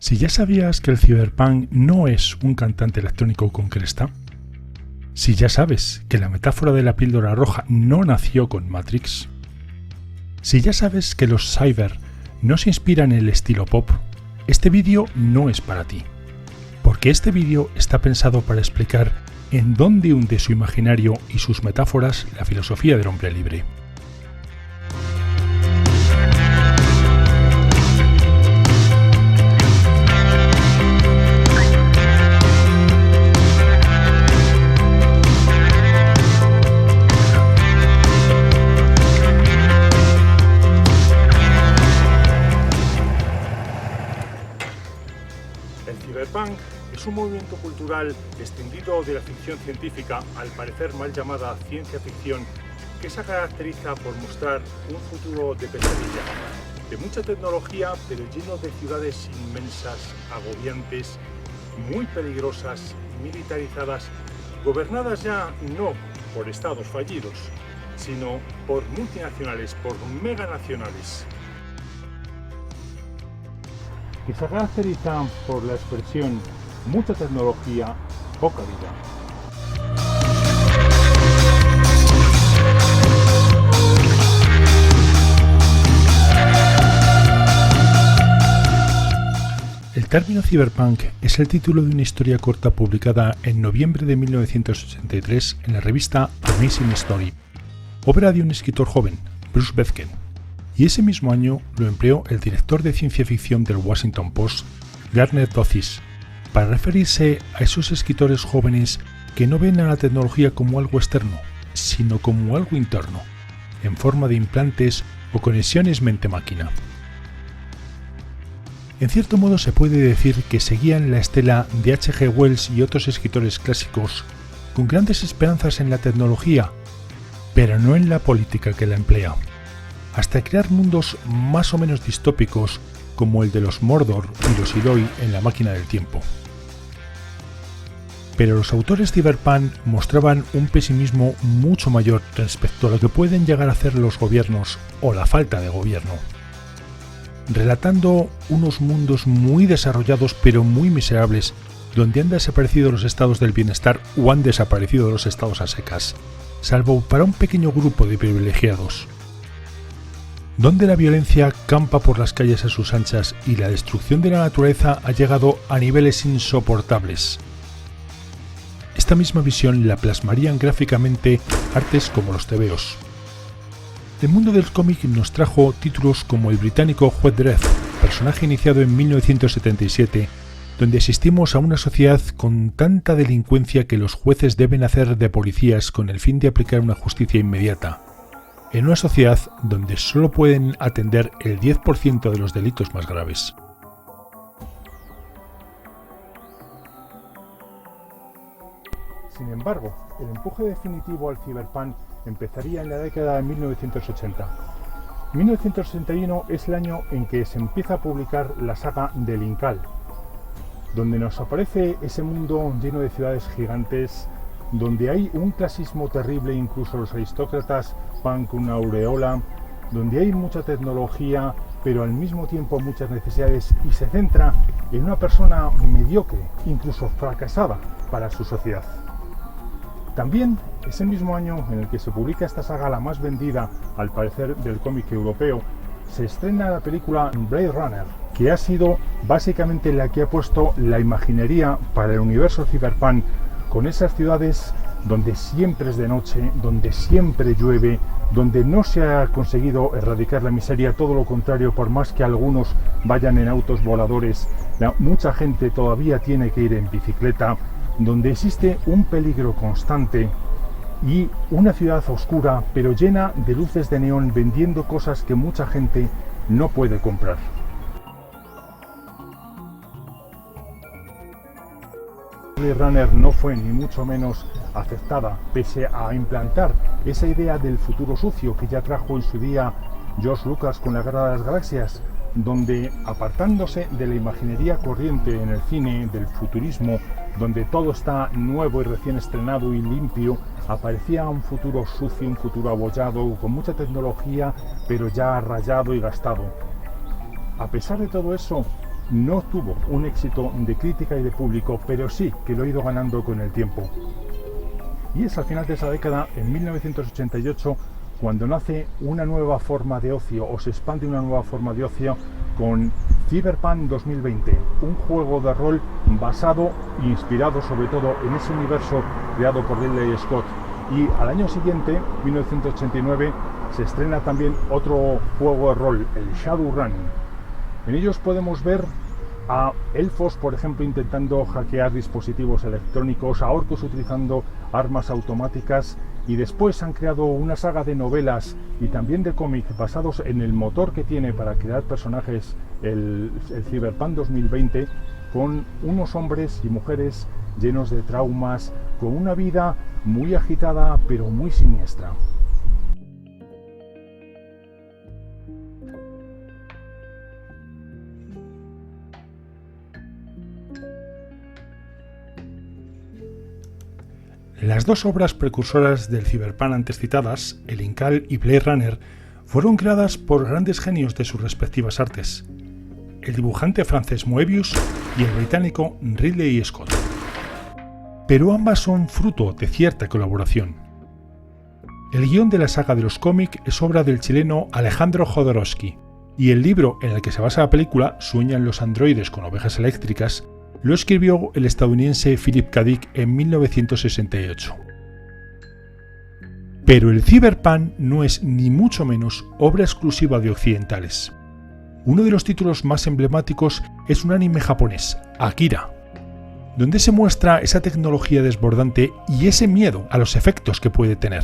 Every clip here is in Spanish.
Si ya sabías que el Cyberpunk no es un cantante electrónico con cresta, si ya sabes que la metáfora de la píldora roja no nació con Matrix, si ya sabes que los cyber no se inspiran en el estilo pop, este vídeo no es para ti, porque este vídeo está pensado para explicar en dónde hunde su imaginario y sus metáforas la filosofía del hombre libre. El Cyberpunk es un movimiento cultural extendido de la ficción científica, al parecer mal llamada ciencia ficción, que se caracteriza por mostrar un futuro de pesadilla, de mucha tecnología, pero lleno de ciudades inmensas, agobiantes, muy peligrosas, militarizadas, gobernadas ya no por estados fallidos, sino por multinacionales, por meganacionales, que se caracterizan por la expresión mucha tecnología, poca vida. El término cyberpunk es el título de una historia corta publicada en noviembre de 1983 en la revista Amazing Story, obra de un escritor joven, Bruce Bethken, y ese mismo año lo empleó el director de ciencia ficción del Washington Post, Gardner Docis, para referirse a esos escritores jóvenes que no ven a la tecnología como algo externo, sino como algo interno, en forma de implantes o conexiones mente-máquina. En cierto modo se puede decir que seguían la estela de H.G. Wells y otros escritores clásicos con grandes esperanzas en la tecnología, pero no en la política que la emplea, hasta crear mundos más o menos distópicos como el de los Mordor y los Eloi en La máquina del tiempo. Pero los autores Cyberpunk mostraban un pesimismo mucho mayor respecto a lo que pueden llegar a hacer los gobiernos o la falta de gobierno, relatando unos mundos muy desarrollados pero muy miserables, donde han desaparecido los estados del bienestar o han desaparecido los estados a secas, salvo para un pequeño grupo de privilegiados, donde la violencia campa por las calles a sus anchas y la destrucción de la naturaleza ha llegado a niveles insoportables. Esta misma visión la plasmarían gráficamente artes como los tebeos. El mundo del cómic nos trajo títulos como el británico Juez Dredd, personaje iniciado en 1977, donde asistimos a una sociedad con tanta delincuencia que los jueces deben hacer de policías con el fin de aplicar una justicia inmediata, en una sociedad donde solo pueden atender el 10% de los delitos más graves. Sin embargo, el empuje definitivo al Cyberpunk empezaría en la década de 1980. 1961 es el año en que se empieza a publicar la saga del Incal, donde nos aparece ese mundo lleno de ciudades gigantes, donde hay un clasismo terrible, incluso los aristócratas van con una aureola, donde hay mucha tecnología, pero al mismo tiempo muchas necesidades, y se centra en una persona mediocre, incluso fracasada para su sociedad. También es el mismo año en el que se publica esta saga, la más vendida al parecer del cómic europeo, se estrena la película Blade Runner, que ha sido básicamente la que ha puesto la imaginería para el universo cyberpunk, con esas ciudades donde siempre es de noche, donde siempre llueve, donde no se ha conseguido erradicar la miseria, todo lo contrario, por más que algunos vayan en autos voladores, mucha gente todavía tiene que ir en bicicleta, donde existe un peligro constante y una ciudad oscura pero llena de luces de neón, vendiendo cosas que mucha gente no puede comprar. Blade Runner no fue ni mucho menos aceptada, pese a implantar esa idea del futuro sucio que ya trajo en su día George Lucas con la Guerra de las Galaxias, donde, apartándose de la imaginería corriente en el cine del futurismo, donde todo está nuevo y recién estrenado y limpio, aparecía un futuro sucio, un futuro abollado, con mucha tecnología, pero ya rayado y gastado. A pesar de todo eso, no tuvo un éxito de crítica y de público, pero sí que lo ha ido ganando con el tiempo. Y es al final de esa década, en 1988, cuando nace una nueva forma de ocio, o se expande una nueva forma de ocio con Cyberpunk 2020, un juego de rol basado e inspirado sobre todo en ese universo creado por Ridley Scott. Y al año siguiente, 1989, se estrena también otro juego de rol, el Shadowrun. En ellos podemos ver a elfos, por ejemplo, intentando hackear dispositivos electrónicos, a orcos utilizando armas automáticas, y después han creado una saga de novelas y también de cómics basados en el motor que tiene para crear personajes el Cyberpunk 2020, con unos hombres y mujeres llenos de traumas, con una vida muy agitada pero muy siniestra. Las dos obras precursoras del Cyberpunk antes citadas, El Incal y Blade Runner, fueron creadas por grandes genios de sus respectivas artes, el dibujante francés Moebius y el británico Ridley Scott. Pero ambas son fruto de cierta colaboración. El guión de la saga de los cómics es obra del chileno Alejandro Jodorowsky, y el libro en el que se basa la película, Sueñan los androides con ovejas eléctricas, lo escribió el estadounidense Philip K. Dick en 1968. Pero el Cyberpunk no es ni mucho menos obra exclusiva de occidentales. Uno de los títulos más emblemáticos es un anime japonés, Akira, donde se muestra esa tecnología desbordante y ese miedo a los efectos que puede tener.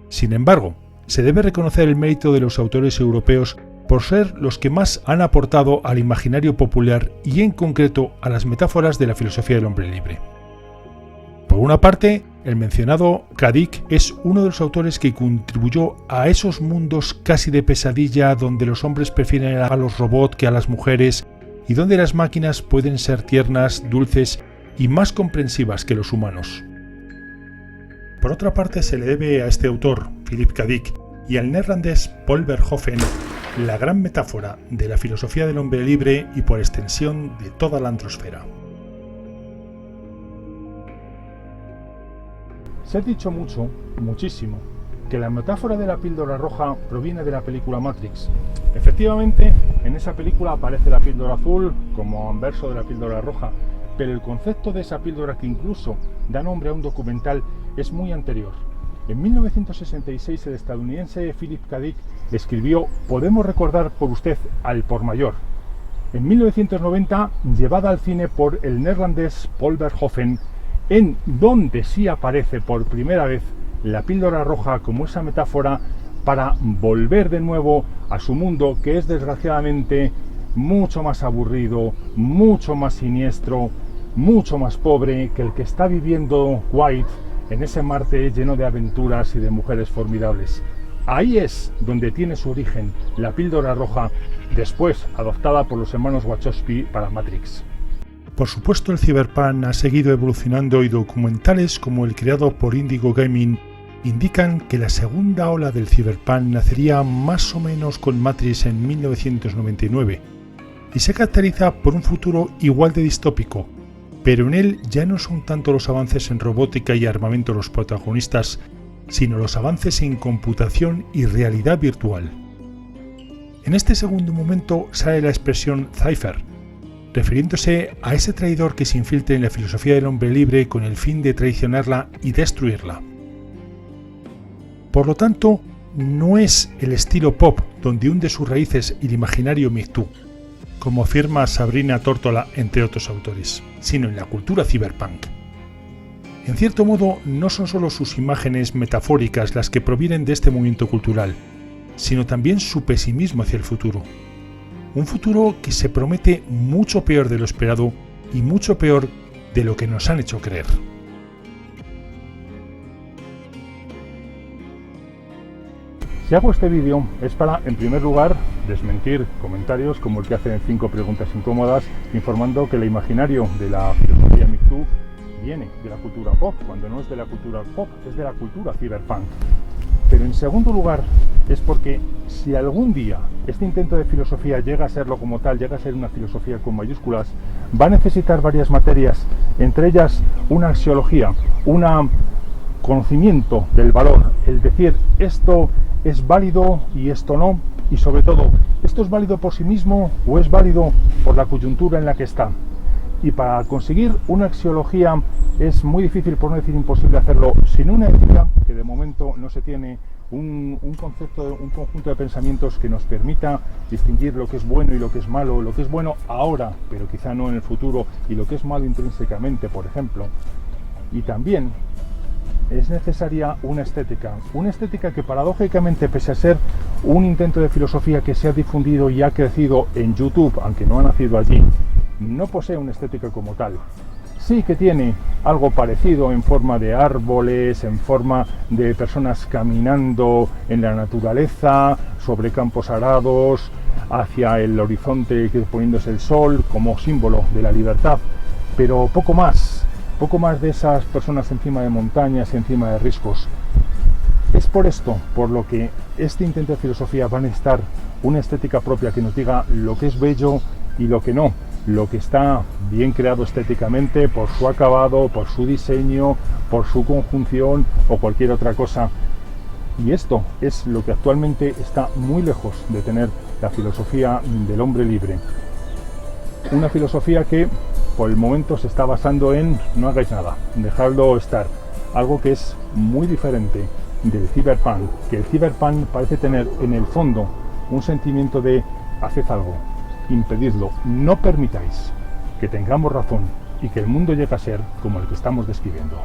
Sin embargo, se debe reconocer el mérito de los autores europeos por ser los que más han aportado al imaginario popular y en concreto a las metáforas de la filosofía del hombre libre. Por una parte, el mencionado K. Dick es uno de los autores que contribuyó a esos mundos casi de pesadilla donde los hombres prefieren a los robots que a las mujeres y donde las máquinas pueden ser tiernas, dulces y más comprensivas que los humanos. Por otra parte, se le debe a este autor, Philip K. Dick, y al neerlandés Paul Verhoeven, la gran metáfora de la filosofía del hombre libre y por extensión de toda la androsfera. Se ha dicho muchísimo, que la metáfora de la píldora roja proviene de la película Matrix. Efectivamente, en esa película aparece la píldora azul como anverso de la píldora roja, pero el concepto de esa píldora, que incluso da nombre a un documental, es muy anterior. En 1966 el estadounidense Philip K. Dick escribió Podemos recordar por usted al por mayor. En 1990, llevada al cine por el neerlandés Paul Verhoeven, en donde sí aparece por primera vez la píldora roja como esa metáfora para volver de nuevo a su mundo, que es desgraciadamente mucho más aburrido, mucho más siniestro, mucho más pobre que el que está viviendo White en ese Marte lleno de aventuras y de mujeres formidables. Ahí es donde tiene su origen la píldora roja, después adoptada por los hermanos Wachowski para Matrix. Por supuesto, el Cyberpunk ha seguido evolucionando y documentales como el creado por Indigo Gaming indican que la segunda ola del Cyberpunk nacería más o menos con Matrix en 1999 y se caracteriza por un futuro igual de distópico, pero en él ya no son tanto los avances en robótica y armamento los protagonistas, sino los avances en computación y realidad virtual. En este segundo momento sale la expresión Cypher, refiriéndose a ese traidor que se infiltra en la filosofía del hombre libre con el fin de traicionarla y destruirla. Por lo tanto, no es el estilo pop donde hunde sus raíces el imaginario MeToo, como afirma Sabrina Tórtola entre otros autores, sino en la cultura cyberpunk. En cierto modo, no son solo sus imágenes metafóricas las que provienen de este movimiento cultural, sino también su pesimismo hacia el futuro. Un futuro que se promete mucho peor de lo esperado y mucho peor de lo que nos han hecho creer. Si hago este vídeo es para, en primer lugar, desmentir comentarios como el que hacen 5 preguntas incómodas informando que el imaginario de la filosofía MeToo viene de la cultura pop, cuando no es de la cultura pop, es de la cultura cyberpunk. Pero en segundo lugar es porque si algún día este intento de filosofía llega a serlo como tal, llega a ser una filosofía con mayúsculas, va a necesitar varias materias, entre ellas una axiología, un conocimiento del valor, el decir esto es válido y esto no, y sobre todo, ¿esto es válido por sí mismo o es válido por la coyuntura en la que está? Y para conseguir una axiología es muy difícil, por no decir imposible, hacerlo sin una ética, que de momento no se tiene un concepto, un conjunto de pensamientos que nos permita distinguir lo que es bueno y lo que es malo, lo que es bueno ahora, pero quizá no en el futuro, y lo que es malo intrínsecamente, por ejemplo. Y también es necesaria una estética que paradójicamente, pese a ser un intento de filosofía que se ha difundido y ha crecido en YouTube, aunque no ha nacido allí, no posee una estética como tal. Sí que tiene algo parecido en forma de árboles, en forma de personas caminando en la naturaleza, sobre campos arados, hacia el horizonte poniéndose el sol como símbolo de la libertad, pero poco más de esas personas encima de montañas, encima de riscos. Es por esto, por lo que este intento de filosofía va a necesitar una estética propia que nos diga lo que es bello y lo que no, lo que está bien creado estéticamente por su acabado, por su diseño, por su conjunción o cualquier otra cosa. Y esto es lo que actualmente está muy lejos de tener la filosofía del hombre libre. Una filosofía que por el momento se está basando en no hagáis nada, dejadlo estar. Algo que es muy diferente del cyberpunk, que el cyberpunk parece tener en el fondo un sentimiento de haced algo, impedidlo, no permitáis que tengamos razón y que el mundo llegue a ser como el que estamos describiendo.